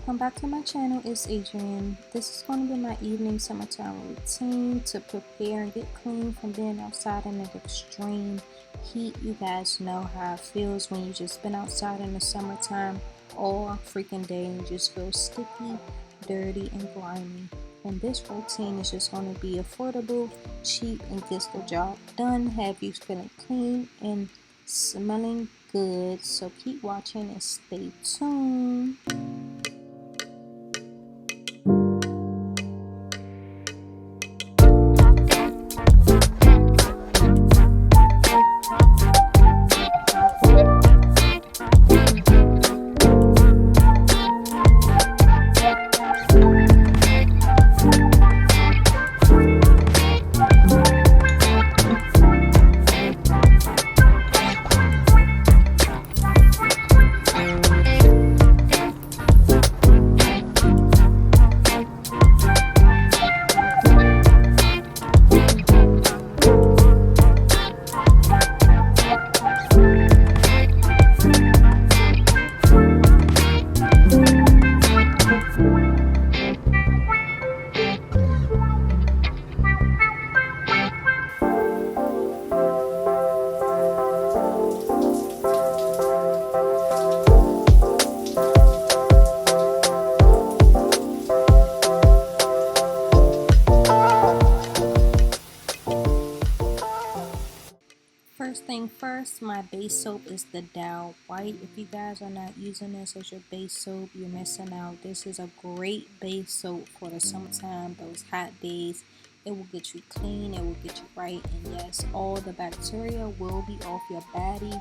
welcome back to my channel. It's Adrian. This is going to be my evening summertime routine to prepare and get clean from being outside in the extreme heat. You guys know how it feels when you just been outside in the summertime all freaking day and you just feel sticky, dirty, and grimy. And this routine is just going to be affordable, cheap, and gets the job done. Have you feeling clean and smelling good. So keep watching and stay tuned. First thing first, my base soap is the Dow White. If you guys are not using this as your base soap, you're missing out. This is a great base soap for the summertime, those hot days. It will get you clean, it will get you right, and yes, all the bacteria will be off your body.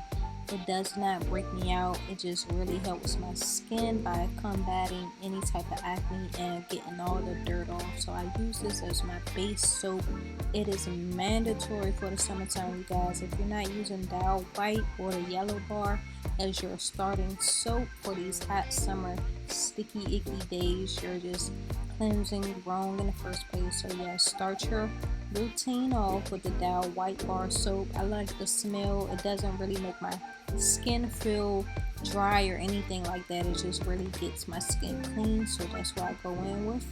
It does not break me out. It just really helps my skin by combating any type of acne and getting all the dirt off. So I use this as my base soap. It is mandatory for the summertime, you guys. If you're not using Dow White or the yellow bar as your starting soap for these hot summer sticky icky days, you're just cleansing wrong in the first place. So yeah, start your routine off with the Dow White bar soap. I like the smell. It doesn't really make my skin feel dry or anything like that. It just really gets my skin clean, so that's what I go in with.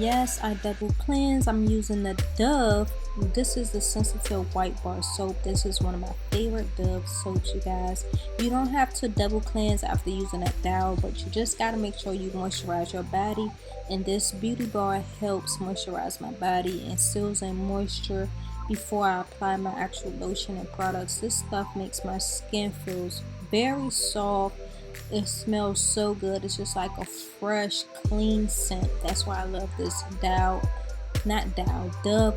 Yes, I double cleanse. I'm using the Dove. This is the Sensitive White Bar Soap. This is one of my favorite Dove soaps, you guys. You don't have to double cleanse after using that Dow, but you just got to make sure you moisturize your body. And this beauty bar helps moisturize my body and seals in moisture before I apply my actual lotion and products. This stuff makes my skin feels very soft. It smells so good. It's just like a fresh, clean scent. That's why I love this Dove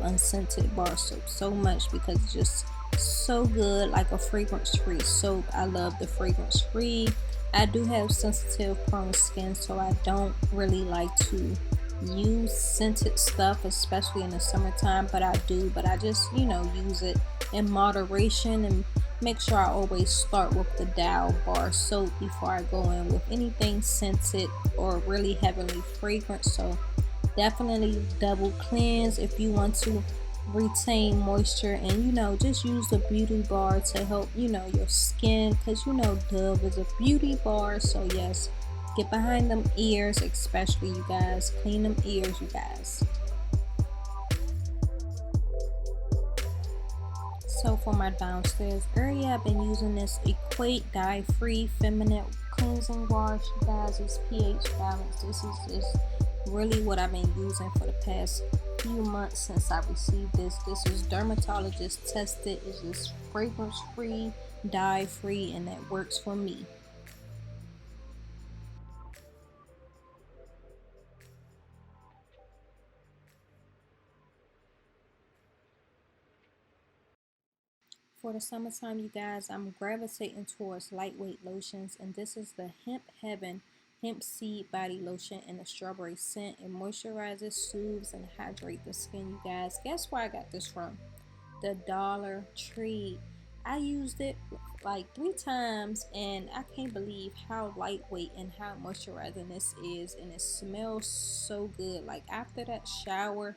unscented bar soap so much, because it's just so good, like a fragrance free soap. I love the fragrance free I do have sensitive prone skin, so I don't really like to use scented stuff, especially in the summertime, but I do. But I just, use it in moderation and make sure I always start with the Dow bar soap before I go in with anything scented or really heavily fragrant. So definitely double cleanse if you want to retain moisture, and just use the beauty bar to help your skin, because Dove is a beauty bar. So yes, get behind them ears, especially you guys, clean them ears, you guys. So for my downstairs area, I've been using this Equate Dye Free Feminine Cleansing Wash. You guys, it's pH balanced. This is just really what I've been using for the past few months since I received this. This is dermatologist tested. It's just fragrance free, dye free, and that works for me. For the summertime, you guys, I'm gravitating towards lightweight lotions, and this is the Hemp Heaven Hemp Seed Body Lotion in a strawberry scent. It moisturizes, soothes, and hydrates the skin, you guys. Guess where I got this from? The Dollar Tree. I used it like 3 times, and I can't believe how lightweight and how moisturizing this is, and it smells so good. Like after that shower,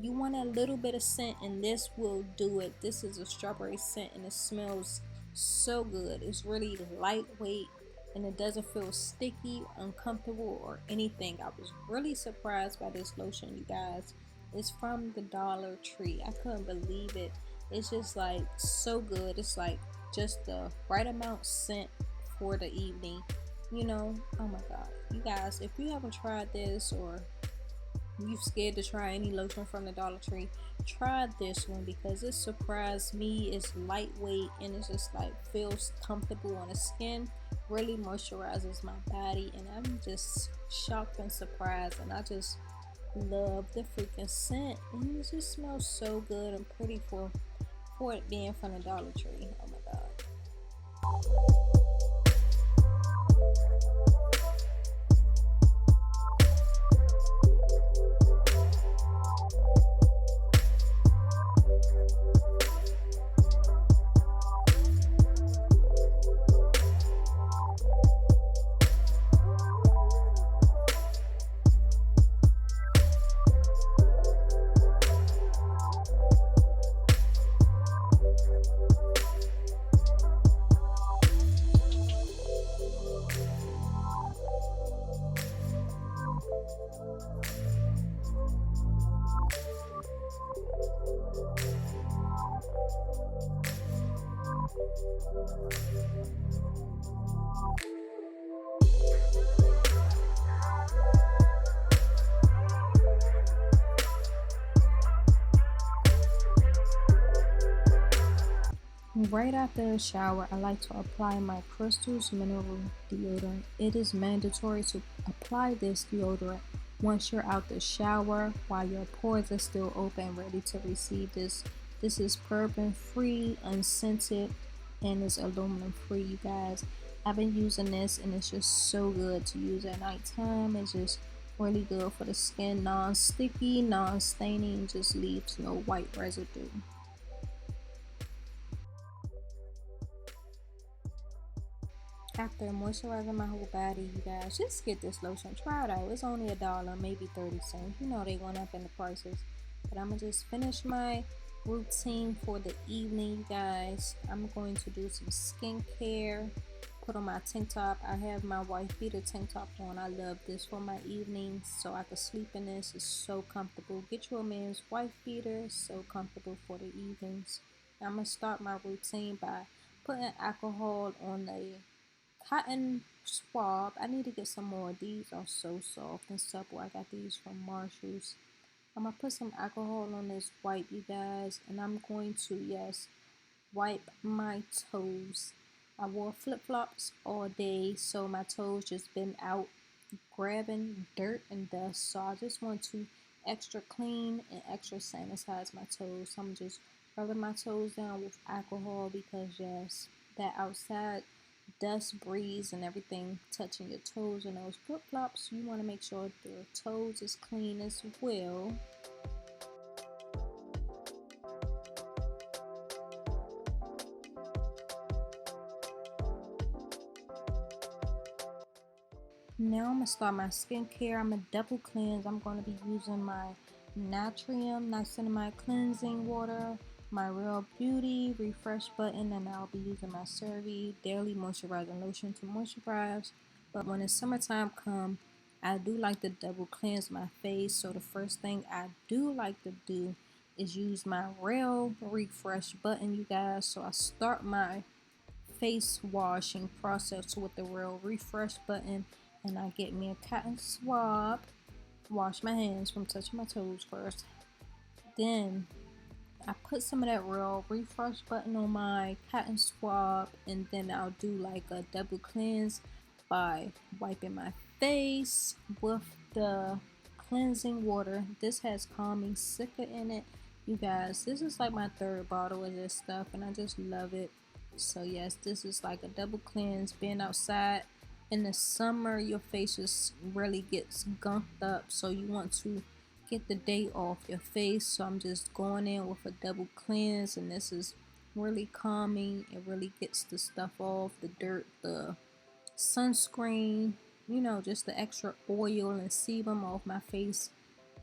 you want a little bit of scent, and this will do it. This is a strawberry scent, and it smells so good. It's really lightweight, and it doesn't feel sticky, uncomfortable, or anything. I was really surprised by this lotion, you guys. It's from the Dollar Tree. I couldn't believe it. It's just like so good. It's like just the right amount scent for the evening. Oh my god, you guys, if you haven't tried this, or you scared to try any lotion from the Dollar Tree, try this one, because it surprised me. It's lightweight, and it's just like feels comfortable on the skin, really moisturizes my body, and I'm just shocked and surprised, and I just love the freaking scent, and it just smells so good and pretty for it being from the Dollar Tree. Oh my god. Right after a shower, I like to apply my Crystals Mineral Deodorant. It is mandatory to apply this deodorant once you're out the shower while your pores are still open, ready to receive this. This is paraben free, unscented, and it's aluminum free, you guys. I've been using this, and it's just so good to use at nighttime. It's just really good for the skin, non-sticky, non-staining, just leaves no white residue. After moisturizing my whole body, you guys, just get this lotion. Try it out. It's only $1, maybe 30 cents. They went up in the prices. But I'm gonna just finish my routine for the evening, you guys. I'm going to do some skincare. Put on my tank top. I have my wife beater tank top on. I love this for my evenings, so I can sleep in this. It's so comfortable. Get your man's wife beater. So comfortable for the evenings. I'm gonna start my routine by putting alcohol on the cotton swab. I need to get some more. These are so soft and supple. I got these from Marshalls. I'm gonna put some alcohol on this wipe, you guys, and I'm going to, yes, wipe my toes. I wore flip-flops all day, so my toes just been out grabbing dirt and dust. So I just want to extra clean and extra sanitize my toes. So I'm just rubbing my toes down with alcohol, because yes, that outside dust, breeze, and everything touching your toes and those flip-flops, you want to make sure your toes is clean as well. Now I'm gonna start my skincare. I'm gonna double cleanse. I'm gonna be using my Natrium Niacinamide Cleansing Water, my Real Beauty Refresh Button, and I'll be using my CeraVe Daily Moisturizing Lotion to moisturize. But when the summertime come, I do like to double cleanse my face. So the first thing I do like to do is use my Real Refresh Button, you guys. So I start my face washing process with the Real Refresh Button, and I get me a cotton swab, wash my hands from touching my toes first, then I put some of that Real Refresh Button on my cotton swab, and then I'll do like a double cleanse by wiping my face with the cleansing water. This has calming silica in it, you guys. This is like my third bottle of this stuff, and I just love it. So yes, this is like a double cleanse. Being outside in the summer, your face just really gets gunked up, so you want to get the day off your face. So I'm just going in with a double cleanse, and this is really calming. It really gets the stuff off, the dirt, the sunscreen, you know, just the extra oil and sebum off my face.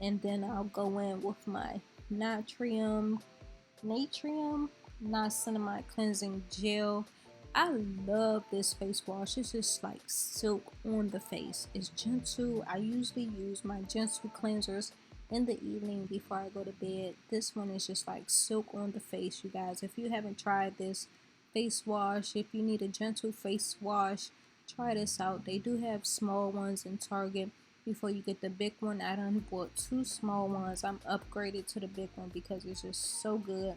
And then I'll go in with my Natrium Niacinamide Cleansing Gel. I love this face wash. It's just like silk on the face. It's gentle. I usually use my gentle cleansers in the evening before I go to bed. This one is just like silk on the face, you guys. If you haven't tried this face wash, if you need a gentle face wash, try this out. They do have small ones in Target before you get the big one. I done bought 2 small ones. I'm upgraded to the big one because it's just so good,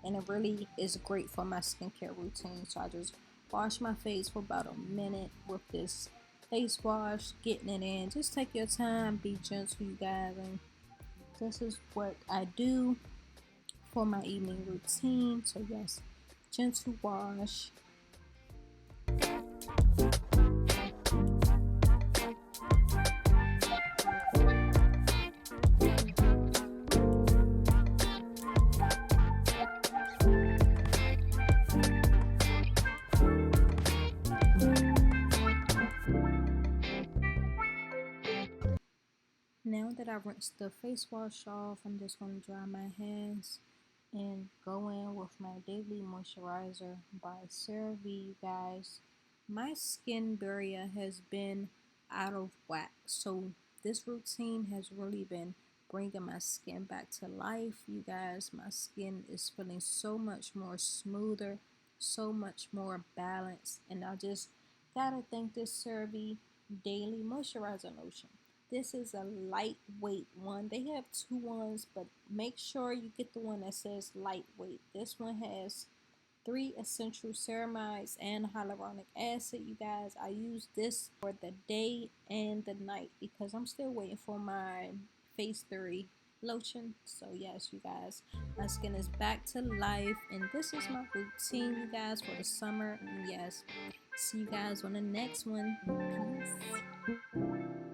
and it really is great for my skincare routine. So I just wash my face for about a minute with this face wash, getting it in. Just take your time, be gentle, you guys. And this is what I do for my evening routine. So yes, gentle wash. Now that I rinsed the face wash off, I'm just going to dry my hands and go in with my daily moisturizer by CeraVe, you guys. My skin barrier has been out of whack, so this routine has really been bringing my skin back to life, you guys. My skin is feeling so much more smoother, so much more balanced, and I just gotta thank this CeraVe daily moisturizer lotion. This is a lightweight one. They have 2 ones, but make sure you get the one that says lightweight. This one has 3 essential ceramides and hyaluronic acid, you guys. I use this for the day and the night because I'm still waiting for my phase 3 lotion. So yes, you guys, my skin is back to life, and this is my routine, you guys, for the summer. And yes, see you guys on the next one. Peace.